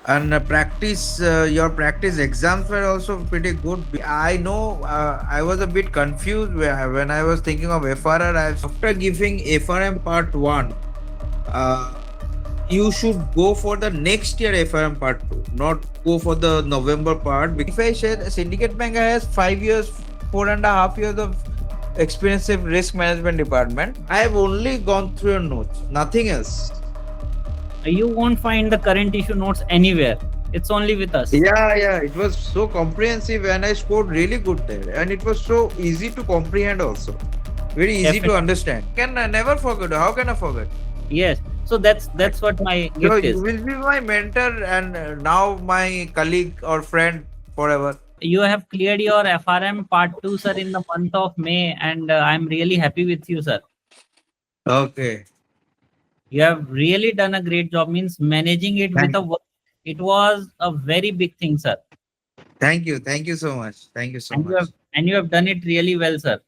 And your practice exams were also pretty good. I know I was a bit confused when I was thinking of FRR. After giving FRM part 1, uh, you should go for the next year FRM part 2, not go for the November part. If I share, Syndicate Bank has 5 years, 4.5 years of experience in risk management department. I have only gone through your notes, nothing else. You won't find the current issue notes anywhere. It's only with us. Yeah, it was so comprehensive and I scored really good there. And it was so easy to comprehend also. Very easy to Definitely. understand. Can I never forget? How can I forget? Yes. So that's what my gift You is. will be my mentor and now my colleague or friend forever. You have cleared your FRM part 2, sir, in the month of May, and I'm really happy with you, sir. Okay. You have really done a great job. Means managing it with Thank, it was a very big thing, sir. thank you. Thank you so much. Thank you so And much. you have done it really well, sir.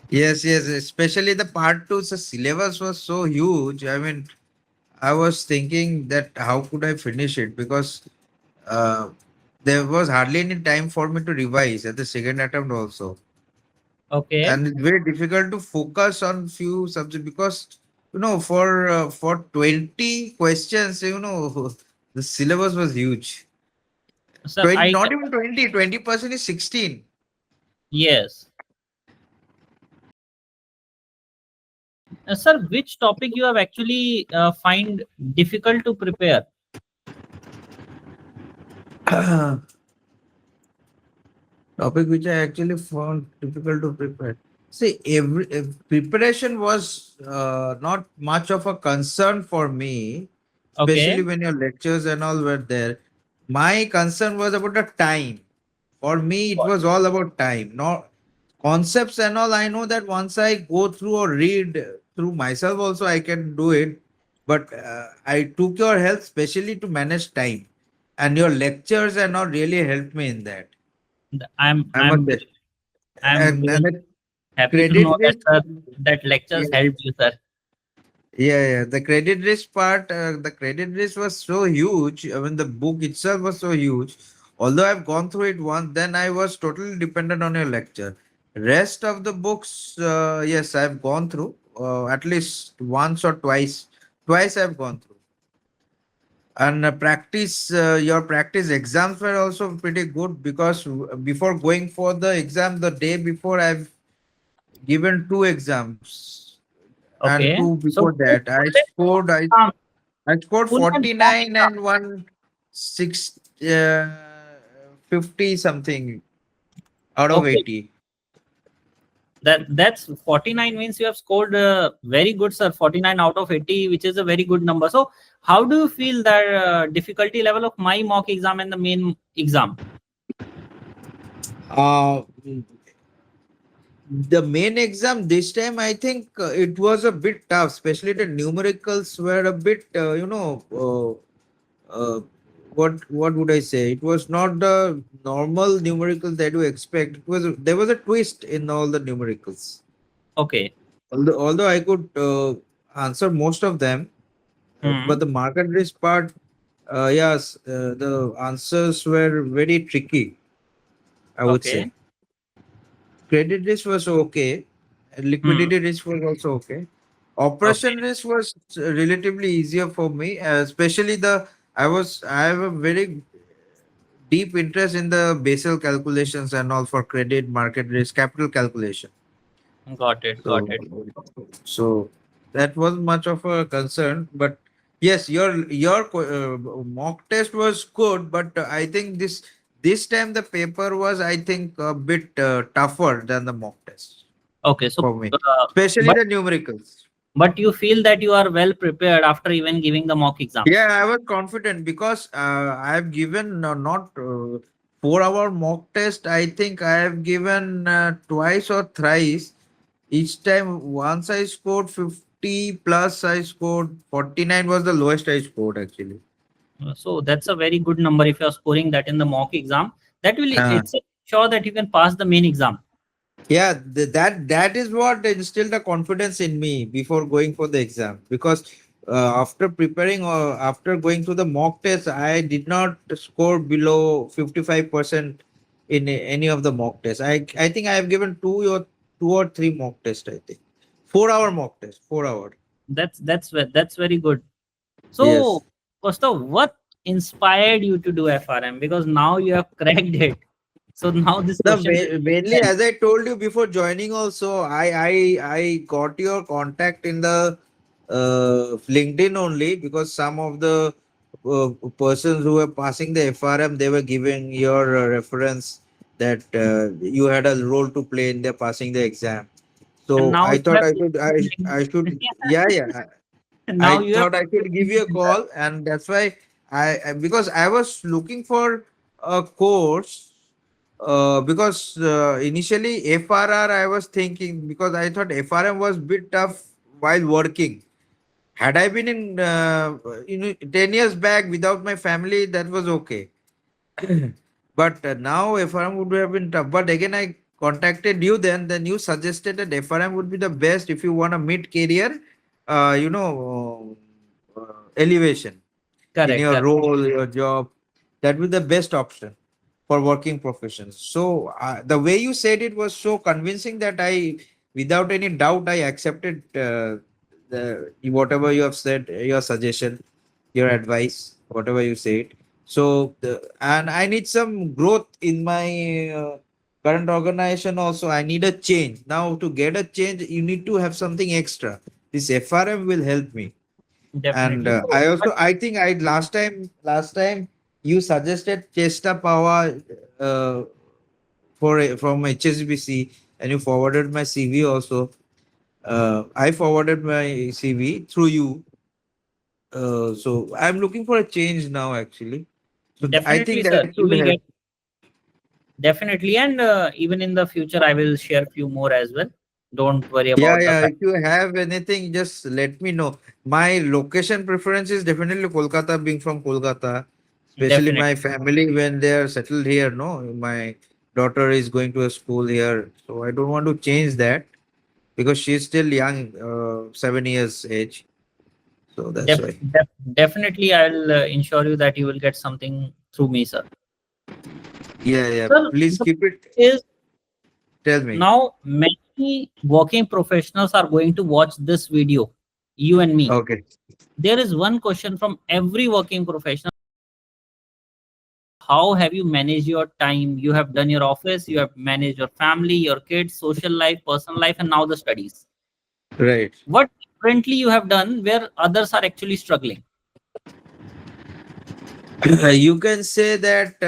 Yes. Especially the part two, the syllabus was so huge. I mean, I was thinking that how could I finish it because uh, there was hardly any time for me to revise at the second attempt also, Okay. and it's very difficult to focus on few subjects because for 20 questions, the syllabus was huge. Sir, 20, not even 20% is 16. yes. Sir, which topic you have actually find difficult to prepare? Topic which I actually found difficult to prepare. See, preparation was not much of a concern for me, especially Okay. when your lectures and all were there. My concern was about the time. For me, it was all about time, not concepts and all. I know that once I go through or read through myself, also I can do it. But I took your help, especially to manage time, and your lectures and all really helped me in that. I'm I must I'm say. I'm And really the happy to credit know that, risk, sir, that lectures yeah, helped you, sir. yeah. The credit risk part, the credit risk was so huge. I mean, the book itself was so huge. Although I've gone through it once, then I was totally dependent on your lecture. Rest of the books, yes, I've gone through at least once or twice. Twice I've gone through. And your practice exams were also pretty good because before going for the exam, the day before, I've given two exams, and Okay. two So before full that and I scored full and mock 49 exam. and one six 50 something out of Okay. 80. That's 49 means you have scored very good, sir. 49 out of 80, which is a very good number. So how do you feel that difficulty level of my mock exam and the main exam? uh the main exam this time, I think it was a bit tough, especially the numericals were a bit uh, what would I say? It was not the normal numericals that you expect. There was a twist in all the numericals. Okay. Although I could answer most of them, Hmm. but the market risk part, yes, the answers were very tricky, I would say. Okay. Credit risk was okay, and Hmm. liquidity risk was also okay. Okay. Operation risk was relatively easier for me, especially I have a very deep interest in the Basel calculations and all for credit, market risk, capital calculation. Got it. Got So, it. so that was much of a concern. But yes, your mock test was good, but I think this time the paper was, I think, a bit tougher than the mock test Okay. So, for me, uh, especially but the numericals. you feel that you are well prepared after even giving the mock exams. Yeah, I was confident because I have given not 4 hour mock test. I think I have given twice or thrice. Each time, once I scored 50 plus, I scored 49 was the lowest I scored actually. So that's a very good number if you are scoring that in the mock exam. That will Uh, it's sure that you can pass the main exam. yeah, that is what instilled the confidence in me before going for the exam because after preparing or after going through the mock test, I did not score below 55% in any of the mock tests. I think I have given two or three mock tests. I think 4 hour mock test, 4 hour. That's very good. So, Yes. Costa, what inspired you to do FRM? Because now you have cracked it. So now this The question will make mainly, sense. as I told you before joining, also I got your contact in the LinkedIn only, because some of the persons who were passing the FRM, they were giving your reference that you had a role to play in the passing the exam. And So now I you thought have I should, yeah, yeah, and I now you have thought I could give you a call, and that's why because I was looking for a course, because initially FRR I was thinking, because I thought FRM was bit tough while working. Had I been in 10 years back without my family, that was okay. But now FRM would have been tough. But again, I contacted you then you suggested that FRM would be the best if you want a mid career, elevation in correct, your correct. role, your job. That would be the best option for working professions. So the way you said it was so convincing that without any doubt, I accepted the whatever you have said, your suggestion, your advice, whatever you said. So and I need some growth in my current organization. Also, I need a change. Now, to get a change, you need to have something extra. This FRM will help me. And Definitely. So, I but also, I think I last time you suggested Chesta Power from HSBC, and you forwarded my CV also. I forwarded my CV through you. So I'm looking for a change now, actually. So I definitely, think that sir, you should will help. get definitely, and even in the future, I will share few more as well. Don't worry Yeah, about the yeah. fact. If you have anything, just let me know. My location preference is definitely Kolkata, being from Kolkata. Especially Definitely, my family when they are settled here. No, my daughter is going to a school here, so I don't want to change that because she's still young, 7 years age. So that's def, why. definitely, I'll ensure you that you will get something through me, sir. Yeah, yeah. Sir, Please the keep it. is Tell me. now many working professionals are going to watch this video, you and me. Okay. There is one question from every working professional. How have you managed your time? You have done your office, you have managed your family, your kids, social life, personal life, and now the studies. Right. What differently you have done where others are actually struggling? You can say that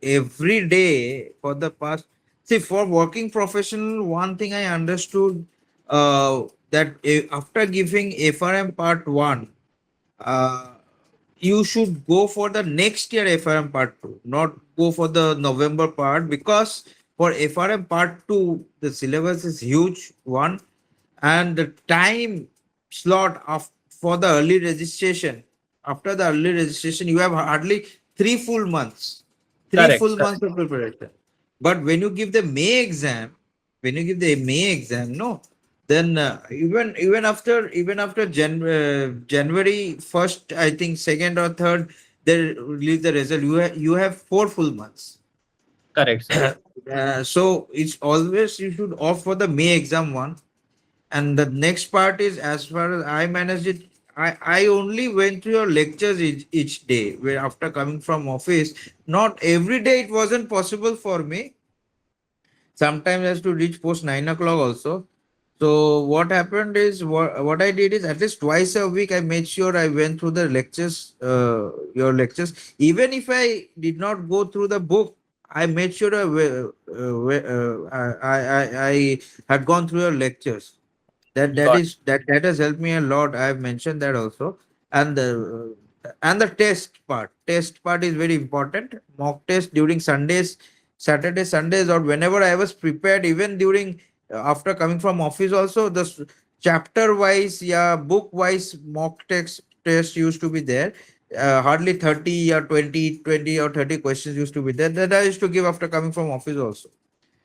every day for the past, see, for working professional, one thing I understood, that after giving FRM part 1, uh, you should go for the next year FRM part 2, not go for the November part, because for FRM part 2 the syllabus is huge one, and the time slot for the early registration, after the early registration you have hardly 3 full months, three Correct, full correct, months of preparation. But when you give the May exam, no, then even after January 1st, I think 2nd or 3rd, they release the result. You have 4 full months. correct, sir. So it's always you should opt for the May exam one. And the next part is, as far as I managed it, I only went to your lectures each day, where after coming from office, not every day it wasn't possible for me. Sometimes I have to reach post 9 o'clock also. So what happened is, what I did is, at least twice a week I made sure I went through the lectures, your lectures. Even if I did not go through the book, I made sure I had gone through your lectures. That Got is that has helped me a lot. I have mentioned that also. And the test part is very important. Mock test during Sundays, Saturday, Sundays, or whenever I was prepared, even during after coming from office also, the chapter wise, yeah, book wise mock test used to be there. Hardly 30 or 20 or 30 questions used to be there, that I used to give after coming from office also.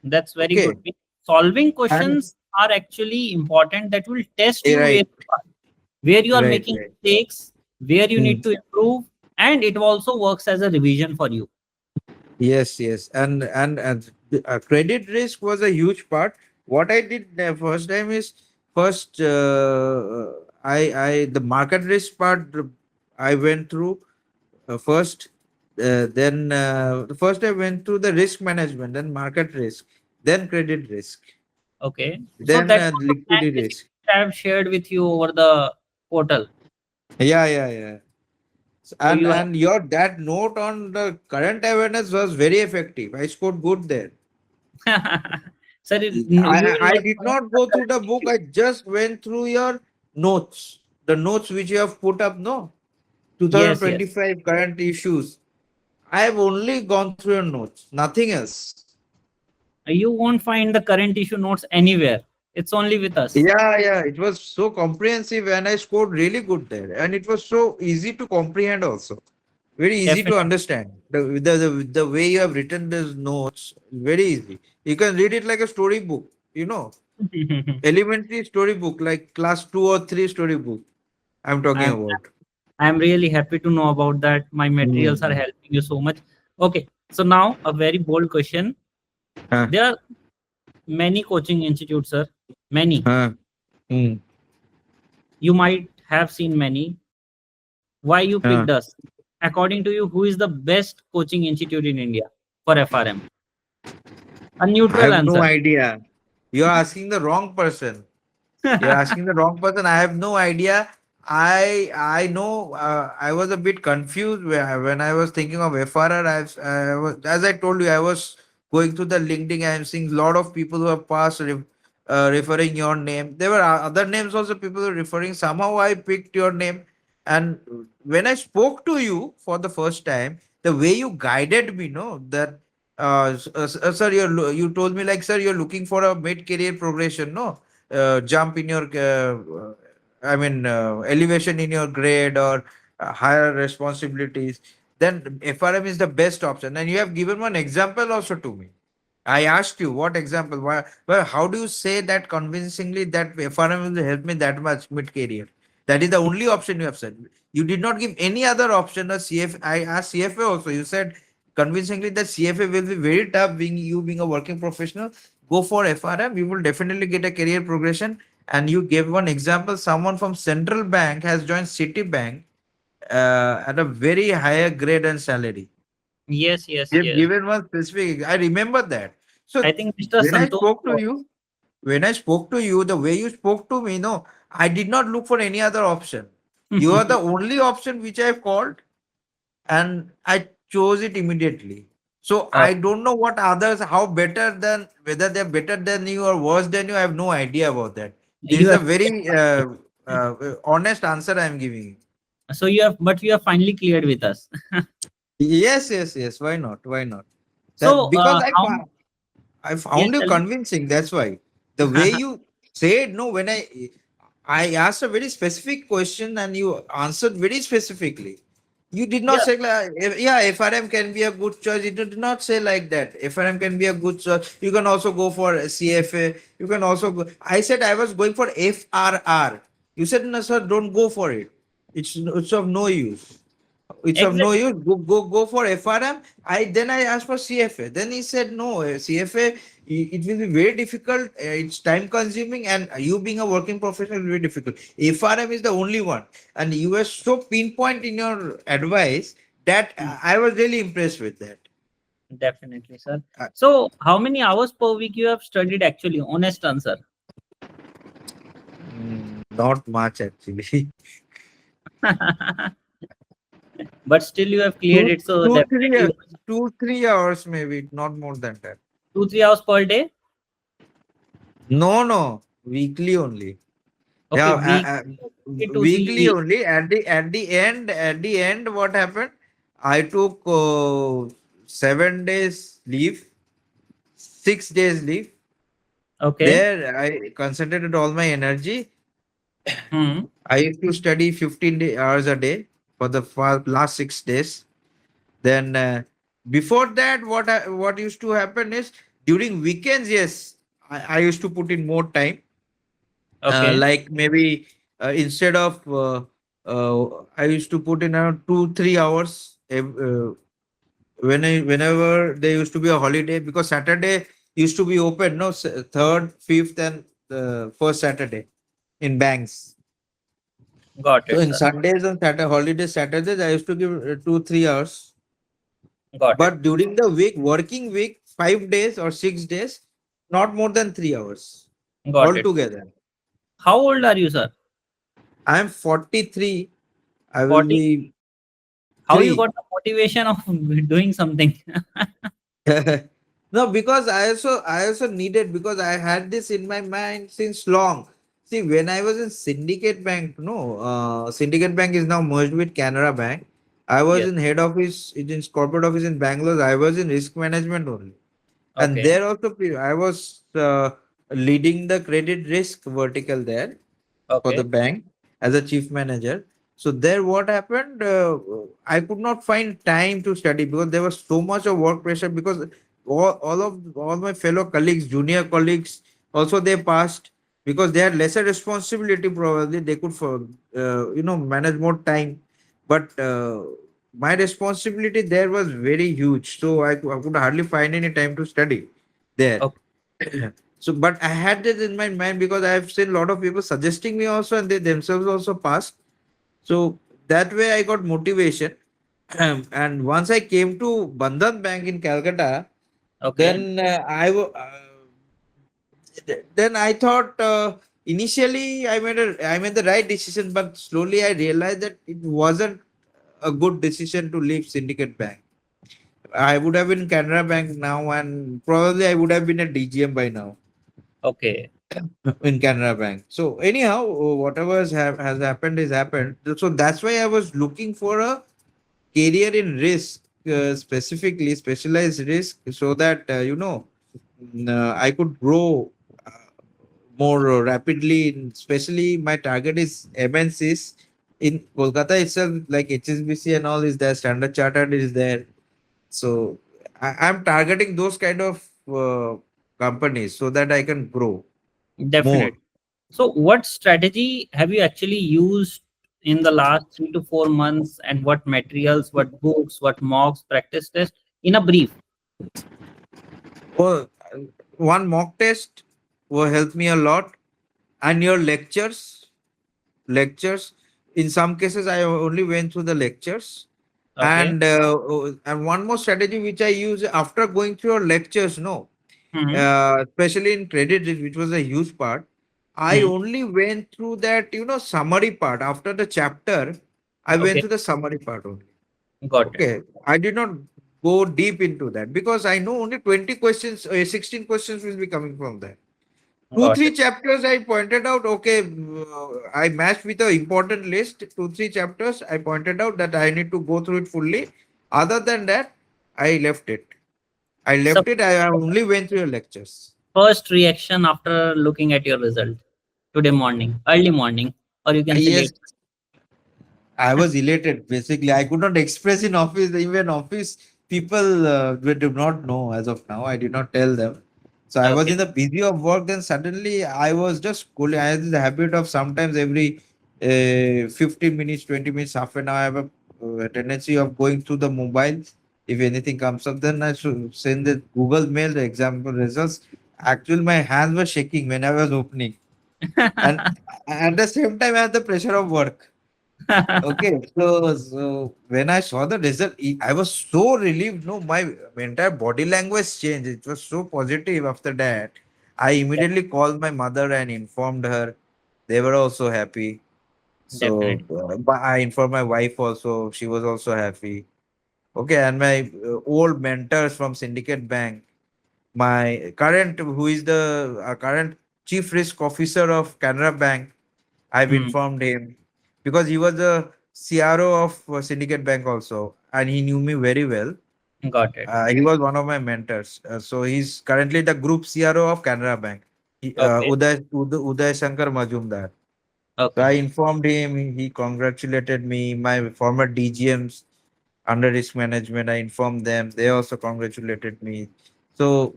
That's very Okay. good. Solving And questions are actually important that will test you where right. you are. where you are Right, making right. mistakes, where you Hmm. need to improve, and it also works as a revision for you. Yes, yes, and credit risk was a huge part. What I did the first time is first I the market risk part I went through first. Then first I went through the risk management, then market risk, then credit risk, Okay. So then that was the plan liquidity basically risk. I have shared with you over the portal. Yeah, yeah, yeah. So And you have, and your that note on the current awareness was very effective. I scored good there. sir, I you will I not did find not the go through current the book. issue. I just went through your notes, the notes which you have put up. No, Yes, yes. 2025 current issues. I have only gone through your notes, nothing else. You won't find the current issue notes anywhere. It's only with us. Yeah, yeah. It was so comprehensive, and I scored really good there. And it was so easy to comprehend also. Very easy to Definitely. understand. The way you have written these notes, very easy. You can read it like a storybook, you know, elementary storybook, like class 2 or 3 storybook. I'm talking I'm about. I'm really happy to know about that. My materials are Hmm. helping you so much. Okay. So now a very bold question. Huh, There are many coaching institutes, sir. Many. huh, hmm, You might have seen many. Why you huh. picked us? According to you, who is the best coaching institute in India for FRM? A I neutral have no answer. idea. You're asking the wrong person. You're asking the wrong person. I have no idea. I know. I was a bit confused when I was thinking of FRR. As I told you, I was going through the LinkedIn. I am seeing a lot of people who have passed referring your name. There were other names also. People were referring. Somehow I picked your name, and when I spoke to you for the first time, the way you guided me, no, that sir, you told me like, sir, you're looking for a mid career progression, no, jump in your elevation in your grade or higher responsibilities, then FRM is the best option. And you have given one example also to me. I asked you what example, why, well, how do you say that convincingly that FRM will help me that much mid career? That is the only option you have said. You did not give any other option. I asked CFA also. You said convincingly that CFA will be very tough. Being a working professional, go for FRM. You will definitely get a career progression. And you gave one example. Someone from Central Bank has joined Citibank at a very higher grade and salary. Yes, yes, You've yes. given one specific. I remember that. I So think Mr. when I Santosh. spoke to you, when I spoke to you, the way you spoke to me, no, I did not look for any other option. You are the only option which I've called, and I chose it immediately. So I Okay. don't know what others, how better than, whether they're better than you or worse than you. I have no idea about that. This You is a have very honest answer I'm giving you. so you have but you have finally cleared with us. Yes, yes, yes. Why not? Why not? That So because how I yes, found you tell me. convincing. That's why the way you said no. When I asked a very specific question and you answered very specifically. You did not Yeah, say like, yeah, FRM can be a good choice. You did not say like that. FRM can be a good choice. You can also go for CFA. You can also go. I said I was going for FRR. You said no, sir, don't go for it. It's of no use. It's of no exactly. use. Go for FRM. I asked for CFA. Then he said no, CFA. It will be very difficult. It's time consuming, and you being a working professional will be very difficult. FRM is the only one, and you were so pinpoint in your advice that Hmm, I was really impressed with that. definitely, sir. Uh, So how many hours per week you have studied actually? Honest answer. Not much actually. But still you have cleared two, it. So two, three, definitely 2, 3 hours maybe, not more than that. 2 3 hours per day. No, no, weekly only. Okay, Yeah, week 2 weekly 3. only. At the end, what happened? I took 7 days leave, 6 days leave. Okay. There, I concentrated all my energy. Hmm. I used to study 15 hours a day for the last 6 days. Then before that, what used to happen is during weekends, yes, I used to put in more time, Okay. like maybe instead of I used to put in around 2 3 hours whenever there used to be a holiday, because Saturday used to be open, no, third, fifth, and first Saturday in banks. Got So it, in sir. Sundays and Saturday holidays, Saturdays, I used to give 2 3 hours. Got it. But during the week, working week, 5 days or 6 days, not more than 3 hours Got it. altogether. How old are you, sir? I am 43. I will 40. be How you got three. the motivation of doing something? No, because I also needed, because I had this in my mind since long. See, when I was in Syndicate Bank, no, Syndicate Bank is now merged with Canara Bank. I was Yes. in head office, in corporate office in Bangalore. I was in risk management only, and Okay. there also I was leading the credit risk vertical there for the Okay. bank as a chief manager. So there, what happened? I could not find time to study because there was so much of work pressure. Because all my fellow colleagues, junior colleagues, also they passed because they had lesser responsibility. Probably they could, for manage more time, but my responsibility there was very huge. So I could hardly find any time to study there. Okay. So, but I had this in my mind because I have seen a lot of people suggesting me also, and they themselves also passed. So that way I got motivation. And once I came to Bandhan Bank in Calcutta, Okay. then then I thought, initially I made the right decision, but slowly I realized that it wasn't a good decision to leave Syndicate Bank. I would have been Canara Bank now, and probably I would have been a DGM by now Okay. in Canara Bank. So anyhow, whatever has happened is happened. So that's why I was looking for a career in risk, specifically specialized risk, so that I could grow uh, more rapidly. Especially my target is MNCs in Kolkata itself, like HSBC and all is there. Standard Chartered is there. So I'm targeting those kind of companies so that I can grow more. Definitely. So, what strategy have you actually used in the last 3 to 4 months, and what materials, what books, what mocks, practice test? In a brief. Oh, one mock test will help me a lot, and your lectures. In some cases, I only went through the lectures, Okay. and one more strategy which I use after going through your lectures. No, Hmm. especially in credit risk, which was a huge part. I Hmm. only went through that summary part after the chapter. I went Okay. through the summary part only. Got it. Okay, I did not go deep into that because I know only 20 questions, 16 questions will be coming from that. Two, Got three it. chapters I pointed out. Okay, I matched with the important list. 2 3 chapters I pointed out that I need to go through it fully. Other than that, I left it. I So, left it. I only went through your lectures. first reaction after looking at your result today morning, early morning, or you can say Yes, late. I was elated. Basically, I could not express in office. Even office people do not know as of now. I did not tell them. So I was Okay. in the busy of work. Then suddenly I was just cool. I had the habit of sometimes every 15 minutes, 20 minutes, half an hour. I have a tendency of going through the mobile. If anything comes up, then I should send the Google Mail the example results. Actually, my hands were shaking when I was opening, and at the same time, I had the pressure of work. Okay, so when I saw the result, I was so relieved. No, my entire body language changed. It was so positive after that. I immediately called my mother and informed her. They were also happy. So, Definitely. but I informed my wife also. She was also happy. Okay, and my old mentors from Syndicate Bank, my current, who is the current chief risk officer of Canara Bank, I've Hmm. informed him because he was the CRO of Syndicate Bank also, and he knew me very well. Got it. He was one of my mentors. So he's currently the group CRO of Canara Bank, Okay. Uday Shankar Majumdar. So I Okay. informed him. He congratulated me. My former DGMs under risk management, I informed them. They also congratulated me. So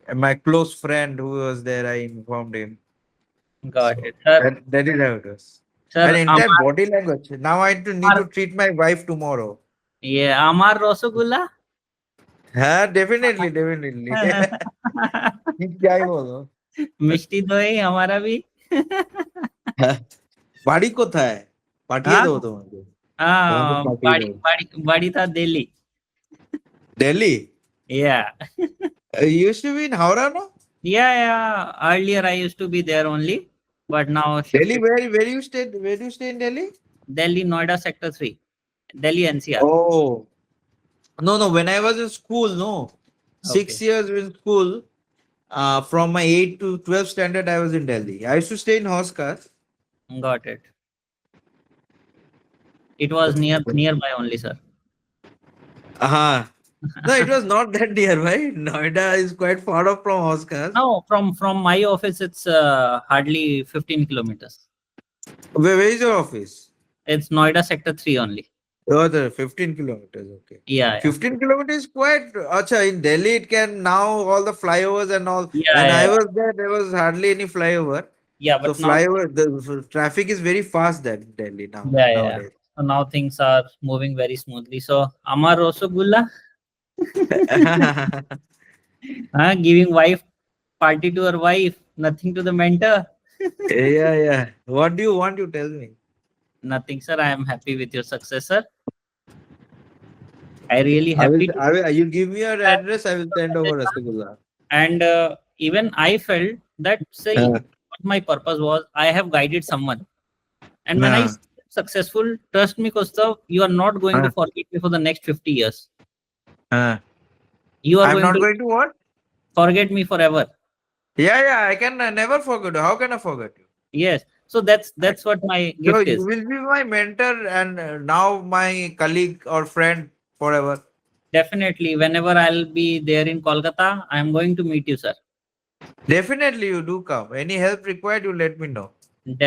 and my close friend who was there, I informed him. Got So it, sir. that is how it was. An Sir, entire body language. Now I need to treat my wife tomorrow. yeah, Amar Rosogula. Definitely, definitely. क्या ही बोलो? मिष्टी दही हमारा भी. বাড়ি কোথায়? পাঠিয়ে हाँ দেবো তোমাকে। তোমাকে हाँ, পাঠিয়ে बड़ी দেবো। बड़ी बड़ी था Delhi. Delhi? Yeah. You used to be in Howrah, no? Yeah. Earlier I used to be there only, but now Delhi, shifted where you stay? Where do you stay in Delhi? Delhi, Noida Sector 3, Delhi NCR. Oh, no. When I was in school, no, six Okay, years in school. From my 8 to 12 standard, I was in Delhi. I used to stay in Hoskar. got it. It was nearby only, sir. Uh-huh. No, it was not that nearby. Noida is quite far off from Hoskar. No, from my office it's hardly 15 kilometers. Where is your office? It's Noida Sector 3 only. Oh, the 15 kilometers. Okay. Yeah. 15 kilometers is quite. Acha, in Delhi, it can now all the flyovers and all. When Yeah. I was there was hardly any flyover. Yeah, So but now, flyover, the traffic is very fast there in Delhi yeah. nowadays. So now things are moving very smoothly. So Amar Rosogula, giving wife party to her wife, nothing to the mentor. Yeah. What do you want? You tell me. Nothing, sir. I am happy with your successor. I really happy to. You give me your address. I will send over Rasgulla. And even I felt that, say, Uh, what my purpose was, I have guided someone. And when I uh, see successful, trust me, Kostav, you are not going to uh, forget me for the next 50 years. uh. You are I'm going not to going to what? forget me forever. Yeah. I can never forget you. How can I forget you? Yes. So that's I, that's what my so gift you is. will be my mentor and now my colleague or friend forever. Definitely, whenever I'll be there in Kolkata, I'm going to meet you, sir. Definitely, you do come. Any help required, you let me know.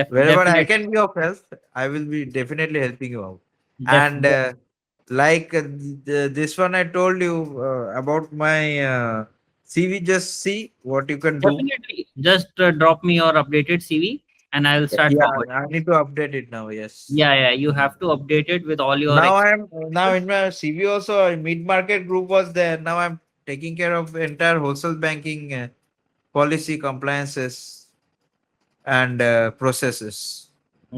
Wherever I Definitely, can be of help, I will be definitely helping you out. def, And like this one, I told you about my CV. Just see what you can do. definitely. Just drop me your updated CV, and I'll start Yeah, forward. I need to update it now. Yes. Yeah. You have to update it with all your Now I am now experiences. in my CV also. Mid market group was there. Now I'm taking care of entire wholesale banking policy compliances and processes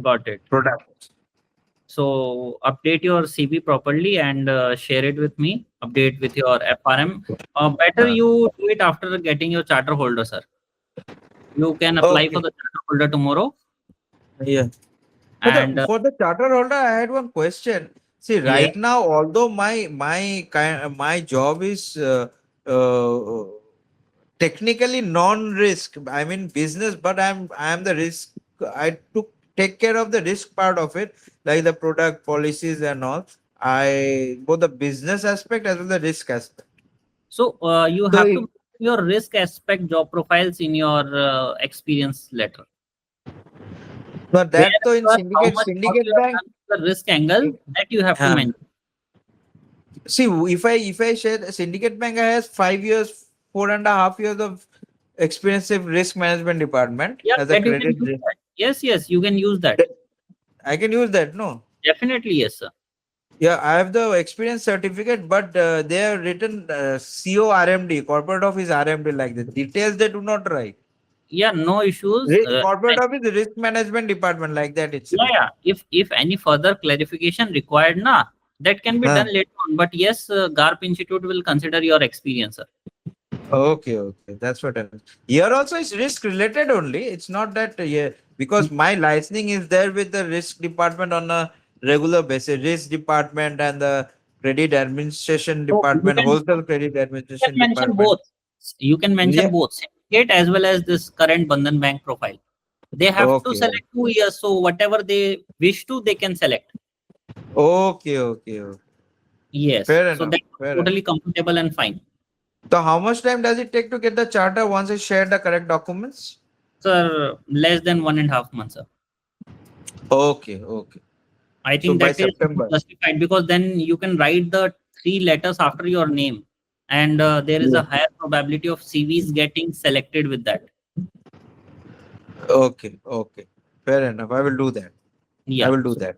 Got it. products. So update your CV properly and share it with me. Update with your FRM. Better Uh, you do it after getting your charter holder, sir. You can apply for okay. the charter holder tomorrow, Yeah. and For the charter holder, I had one question. See, yeah. right now, although my job is uh, technically non-risk, I mean business, but I'm the risk. I took take care of the risk part of it, like the product policies and all. I both the business aspect as well the risk aspect. So you So have to put your risk aspect job profiles in your experience letter. but that though in Wherever how much work you syndicate have bank. done with the risk angle, that you have to uh, mention. See, if I share the syndicate bank has 5 years, 4.5 years of experience in risk management department Yeah, as a that you can credit use risk. that. Yes, you can use that. I can use that, no? Definitely, yes, sir. Yeah, I have the experience certificate, but they have written CORMD, corporate office RMD, like the details they do not write. Yeah, no issues. Corporate office risk management department, like that it's written. Yeah. If any further clarification required, na, that can be Huh. done later on. But yes, GARP Institute will consider your experience, sir. Okay, that's what I mean. Here also is risk related only. It's not that yeah, because my licensing is there with the risk department on a regular basis. Risk department and the credit administration So department, wholesale credit administration mention department. both. You can mention Yeah. both syndicate as well as this current Bandhan Bank profile. They have to Okay. select 2 years, so whatever they wish to, they can select. Okay. Yes, Fair so enough. that's Fair enough. totally comfortable and fine. So how much time does it take to get the charter once I share the correct documents? Sir, less than 1.5 months, sir. Okay. I So think by that is September. justified because then you can write the 3 letters after your name, and there is Yeah. a higher probability of CVs getting selected with that. Okay. Fair enough. I will do that. I Yeah. will do So that.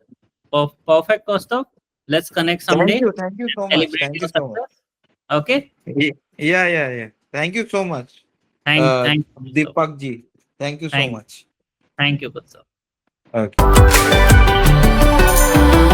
perfect, Kaustav. Let's connect Thank someday you. Thank you and so much. celebrate Thank you your so much. success. Okay. Yeah, yeah, yeah. Thank you so much. Thank you, Kaustav. Deepak ji. Thank you so Thank much. thank you, Kaustav. Okay.